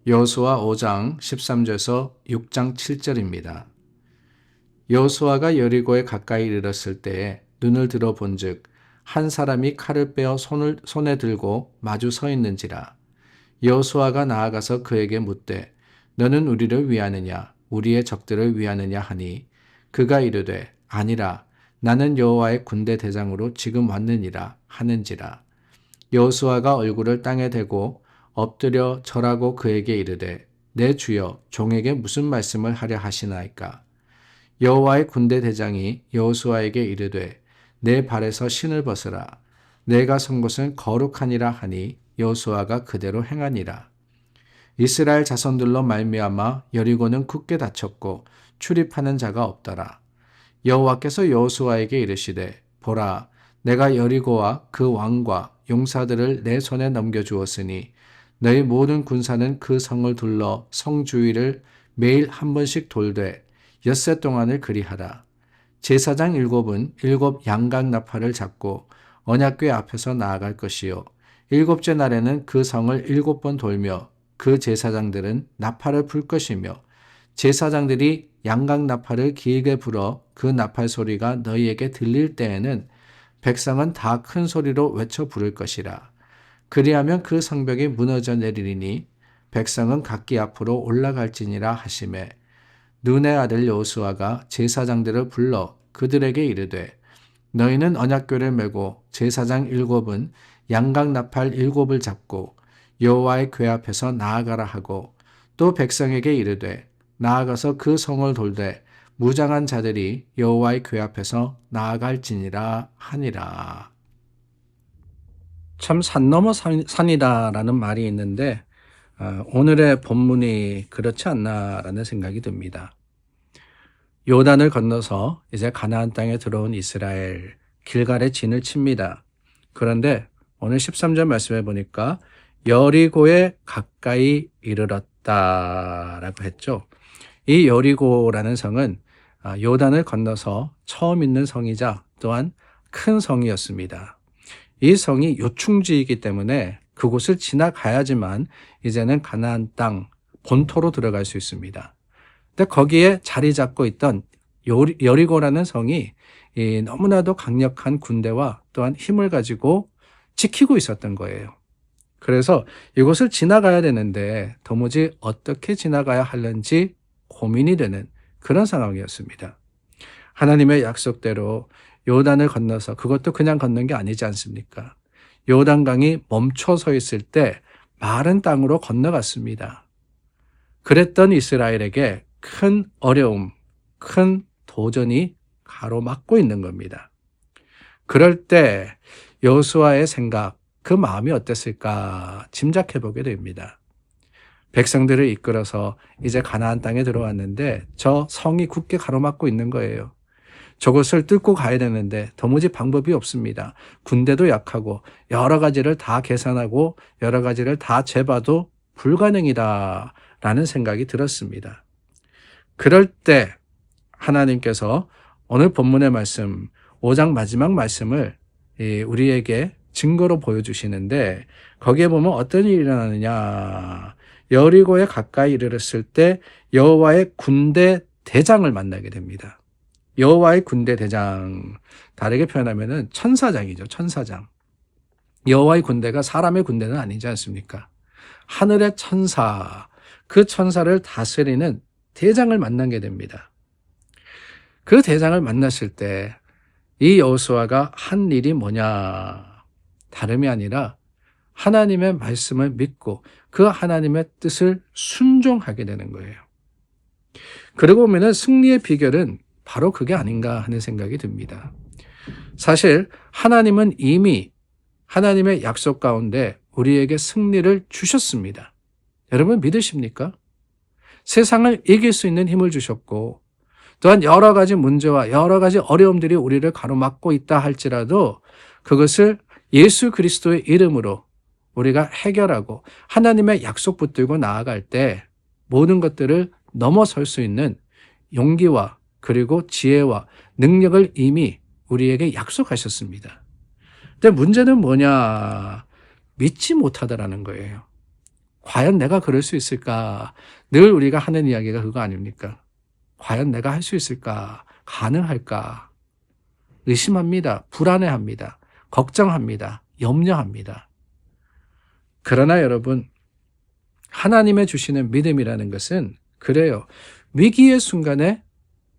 여호수아 5장 13절에서 6장 7절입니다. 여호수아가 여리고에 가까이 이르렀을 때에 눈을 들어 본즉 한 사람이 칼을 빼어 손에 들고 마주 서 있는지라. 여호수아가 나아가서 그에게 묻되 너는 우리를 위하느냐 우리의 적들을 위하느냐 하니 그가 이르되 아니라 나는 여호와의 군대 대장으로 지금 왔느니라 하는지라. 여호수아가 얼굴을 땅에 대고 엎드려 절하고 그에게 이르되 내 주여 종에게 무슨 말씀을 하려 하시나이까. 여호와의 군대 대장이 여호수아에게 이르되 내 발에서 신을 벗으라. 내가 선 곳은 거룩하니라 하니 여호수아가 그대로 행하니라. 이스라엘 자손들로 말미암아 여리고는 굳게 닫혔고 출입하는 자가 없더라. 여호와께서 여호수아에게 이르시되 보라 내가 여리고와 그 왕과 용사들을 내 손에 넘겨주었으니 너희 모든 군사는 그 성을 둘러 성 주위를 매일 한 번씩 돌되 엿새 동안을 그리하라. 제사장 7은 7 양각 나팔을 잡고 언약궤 앞에서 나아갈 것이요 7째 날에는 그 성을 7번 돌며 그 제사장들은 나팔을 불 것이며 제사장들이 양각 나팔을 길게 불어 그 나팔 소리가 너희에게 들릴 때에는 백성은 다 큰 소리로 외쳐 부를 것이라. 그리하면 그 성벽이 무너져 내리리니 백성은 각기 앞으로 올라갈지니라 하시매 눈의 아들 여호수아가 제사장들을 불러 그들에게 이르되 너희는 언약궤를 메고 제사장 7은 양각 나팔 7을 잡고 여호와의 궤 앞에서 나아가라 하고 또 백성에게 이르되 나아가서 그 성을 돌되 무장한 자들이 여호와의 궤 앞에서 나아갈지니라 하니라. 참 산 넘어 산이다라는 말이 있는데 오늘의 본문이 그렇지 않나라는 생각이 듭니다. 요단을 건너서 이제 가나안 땅에 들어온 이스라엘 길갈에 진을 칩니다. 그런데 오늘 13절 말씀해 보니까 여리고에 가까이 이르렀다라고 했죠. 이 여리고라는 성은 요단을 건너서 처음 있는 성이자 또한 큰 성이었습니다. 이 성이 요충지이기 때문에 그곳을 지나가야지만 이제는 가나안 땅 본토로 들어갈 수 있습니다. 근데 거기에 자리 잡고 있던 여리고라는 성이 너무나도 강력한 군대와 또한 힘을 가지고 지키고 있었던 거예요. 그래서 이곳을 지나가야 되는데 도무지 어떻게 지나가야 하는지 고민이 되는 그런 상황이었습니다. 하나님의 약속대로 요단을 건너서 그것도 그냥 건넌 게 아니지 않습니까? 요단강이 멈춰 서 있을 때 마른 땅으로 건너갔습니다. 그랬던 이스라엘에게 큰 어려움, 큰 도전이 가로막고 있는 겁니다. 그럴 때 여호수아의 생각, 그 마음이 어땠을까 짐작해 보게 됩니다. 백성들을 이끌어서 이제 가나안 땅에 들어왔는데 저 성이 굳게 가로막고 있는 거예요. 저것을 뚫고 가야 되는데 도무지 방법이 없습니다. 군대도 약하고 여러 가지를 다 계산하고 여러 가지를 다 재봐도 불가능이다라는 생각이 들었습니다. 그럴 때 하나님께서 오늘 본문의 말씀 5장 마지막 말씀을 우리에게 증거로 보여주시는데 거기에 보면 어떤 일이 일어나느냐. 여리고에 가까이 이르렀을 때 여호와의 군대 대장을 만나게 됩니다. 여호와의 군대 대장, 다르게 표현하면 천사장이죠. 천사장. 여호와의 군대가 사람의 군대는 아니지 않습니까? 하늘의 천사, 그 천사를 다스리는 대장을 만나게 됩니다. 그 대장을 만났을 때 이 여호수아가 한 일이 뭐냐? 다름이 아니라 하나님의 말씀을 믿고 그 하나님의 뜻을 순종하게 되는 거예요. 그러고 보면 승리의 비결은 바로 그게 아닌가 하는 생각이 듭니다. 사실 하나님은 이미 하나님의 약속 가운데 우리에게 승리를 주셨습니다. 여러분 믿으십니까? 세상을 이길 수 있는 힘을 주셨고 또한 여러 가지 문제와 여러 가지 어려움들이 우리를 가로막고 있다 할지라도 그것을 예수 그리스도의 이름으로 우리가 해결하고 하나님의 약속 붙들고 나아갈 때 모든 것들을 넘어설 수 있는 용기와 그리고 지혜와 능력을 이미 우리에게 약속하셨습니다. 근데 문제는 뭐냐? 믿지 못하다라는 거예요. 과연 내가 그럴 수 있을까? 늘 우리가 하는 이야기가 그거 아닙니까? 과연 내가 할 수 있을까? 가능할까? 의심합니다. 불안해합니다. 걱정합니다. 염려합니다. 그러나 여러분, 하나님의 주시는 믿음이라는 것은 그래요. 위기의 순간에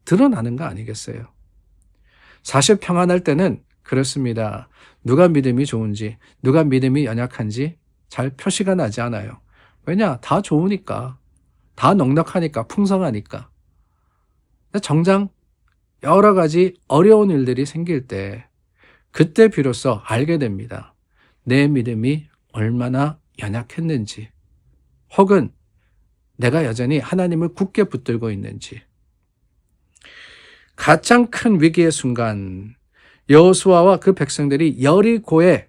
드러나는 거 아니겠어요? 사실 평안할 때는 그렇습니다. 누가 믿음이 좋은지, 누가 믿음이 연약한지 잘 표시가 나지 않아요. 왜냐? 다 좋으니까. 다 넉넉하니까, 풍성하니까. 정작 여러 가지 어려운 일들이 생길 때, 그때 비로소 알게 됩니다. 내 믿음이 얼마나 연약했는지, 혹은 내가 여전히 하나님을 굳게 붙들고 있는지. 가장 큰 위기의 순간, 여호수아와 그 백성들이 여리고에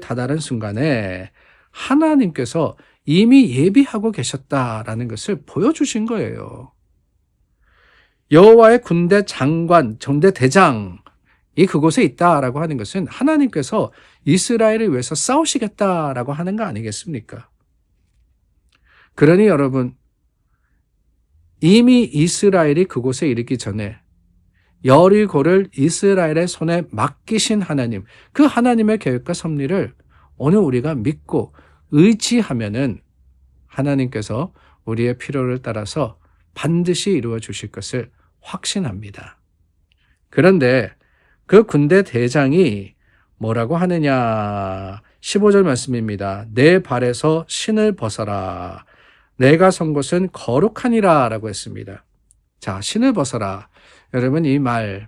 다다른 순간에 하나님께서 이미 예비하고 계셨다라는 것을 보여주신 거예요. 여호와의 군대 장관, 전대 대장이 그곳에 있다라고 하는 것은 하나님께서 이스라엘을 위해서 싸우시겠다라고 하는 거 아니겠습니까? 그러니 여러분, 이미 이스라엘이 그곳에 이르기 전에 여리고를 이스라엘의 손에 맡기신 하나님, 그 하나님의 계획과 섭리를 오늘 우리가 믿고 의지하면은 하나님께서 우리의 필요를 따라서 반드시 이루어 주실 것을 확신합니다. 그런데 그 군대 대장이 뭐라고 하느냐? 15절 말씀입니다. 내 발에서 신을 벗어라. 내가 선 곳은 거룩하니라 라고 했습니다. 자, 신을 벗어라. 여러분, 이 말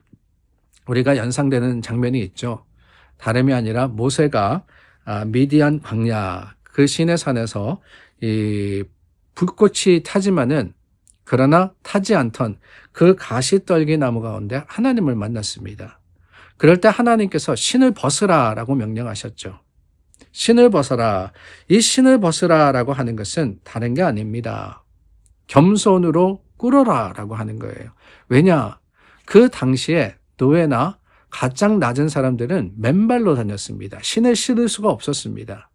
우리가 연상되는 장면이 있죠. 다름이 아니라 모세가 미디안 광야 그 시내 산에서 이 불꽃이 타지만은 그러나 타지 않던 그 가시떨기 나무 가운데 하나님을 만났습니다. 그럴 때 하나님께서 신을 벗으라 라고 명령하셨죠. 신을 벗어라. 이 신을 벗으라 라고 하는 것은 다른 게 아닙니다. 겸손으로 꿇어라 라고 하는 거예요. 왜냐? 그 당시에 노예나 가장 낮은 사람들은 맨발로 다녔습니다. 신을 신을 수가 없었습니다.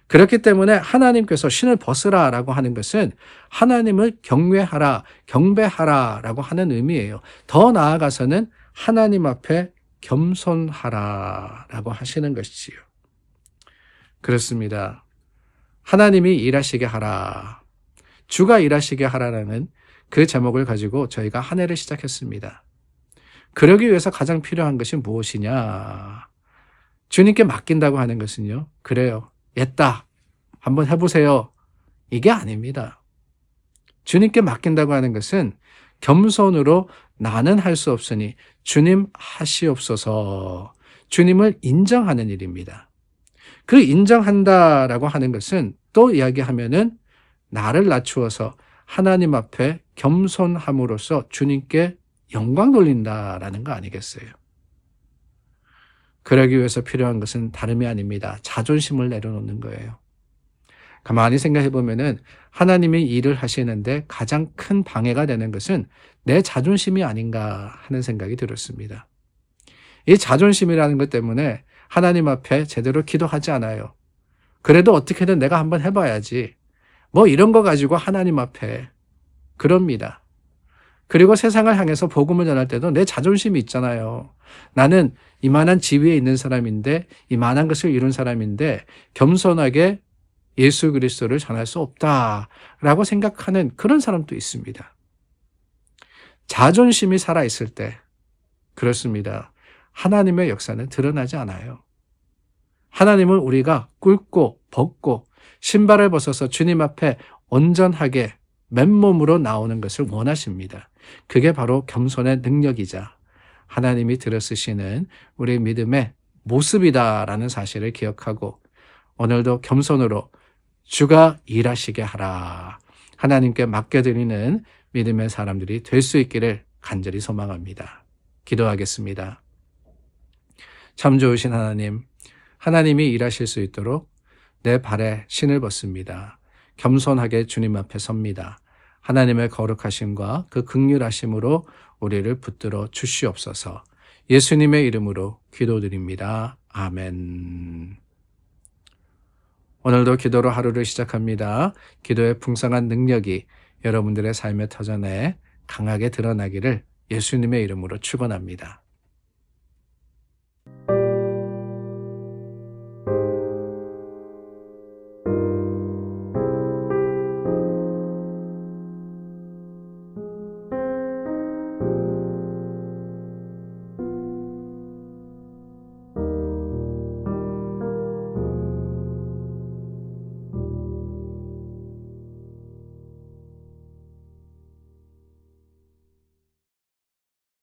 그렇기 때문에 하나님께서 신을 벗으라 라고 하는 것은 하나님을 경외하라, 경배하라 라고 하는 의미예요. 더 나아가서는 하나님 앞에 겸손하라 라고 하시는 것이지요. 그렇습니다. 하나님이 일하시게 하라. 주가 일하시게 하라라는 그 제목을 가지고 저희가 한 해를 시작했습니다. 그러기 위해서 가장 필요한 것이 무엇이냐? 주님께 맡긴다고 하는 것은요. 그래요. 옛다. 한번 해보세요. 이게 아닙니다. 주님께 맡긴다고 하는 것은 겸손으로 나는 할 수 없으니 주님 하시옵소서. 주님을 인정하는 일입니다. 그 인정한다라고 하는 것은 또 이야기하면은 나를 낮추어서 하나님 앞에 겸손함으로써 주님께 영광 돌린다라는 거 아니겠어요? 그러기 위해서 필요한 것은 다름이 아닙니다. 자존심을 내려놓는 거예요. 가만히 생각해 보면은 하나님이 일을 하시는데 가장 큰 방해가 되는 것은 내 자존심이 아닌가 하는 생각이 들었습니다. 이 자존심이라는 것 때문에 하나님 앞에 제대로 기도하지 않아요. 그래도 어떻게든 내가 한번 해봐야지. 뭐 이런 거 가지고 하나님 앞에 그럽니다. 그리고 세상을 향해서 복음을 전할 때도 내 자존심이 있잖아요. 나는 이만한 지위에 있는 사람인데, 이만한 것을 이룬 사람인데 겸손하게 예수 그리스도를 전할 수 없다라고 생각하는 그런 사람도 있습니다. 자존심이 살아있을 때 그렇습니다. 하나님의 역사는 드러나지 않아요. 하나님은 우리가 꿇고 벗고 신발을 벗어서 주님 앞에 온전하게 맨몸으로 나오는 것을 원하십니다. 그게 바로 겸손의 능력이자 하나님이 들어쓰시는 우리 믿음의 모습이다라는 사실을 기억하고 오늘도 겸손으로 주가 일하시게 하라. 하나님께 맡겨드리는 믿음의 사람들이 될 수 있기를 간절히 소망합니다. 기도하겠습니다. 참 좋으신 하나님, 하나님이 일하실 수 있도록 내 발에 신을 벗습니다. 겸손하게 주님 앞에 섭니다. 하나님의 거룩하심과 그 긍휼하심으로 우리를 붙들어 주시옵소서. 예수님의 이름으로 기도드립니다. 아멘. 오늘도 기도로 하루를 시작합니다. 기도의 풍성한 능력이 여러분들의 삶의 터전에 강하게 드러나기를 예수님의 이름으로 축원합니다.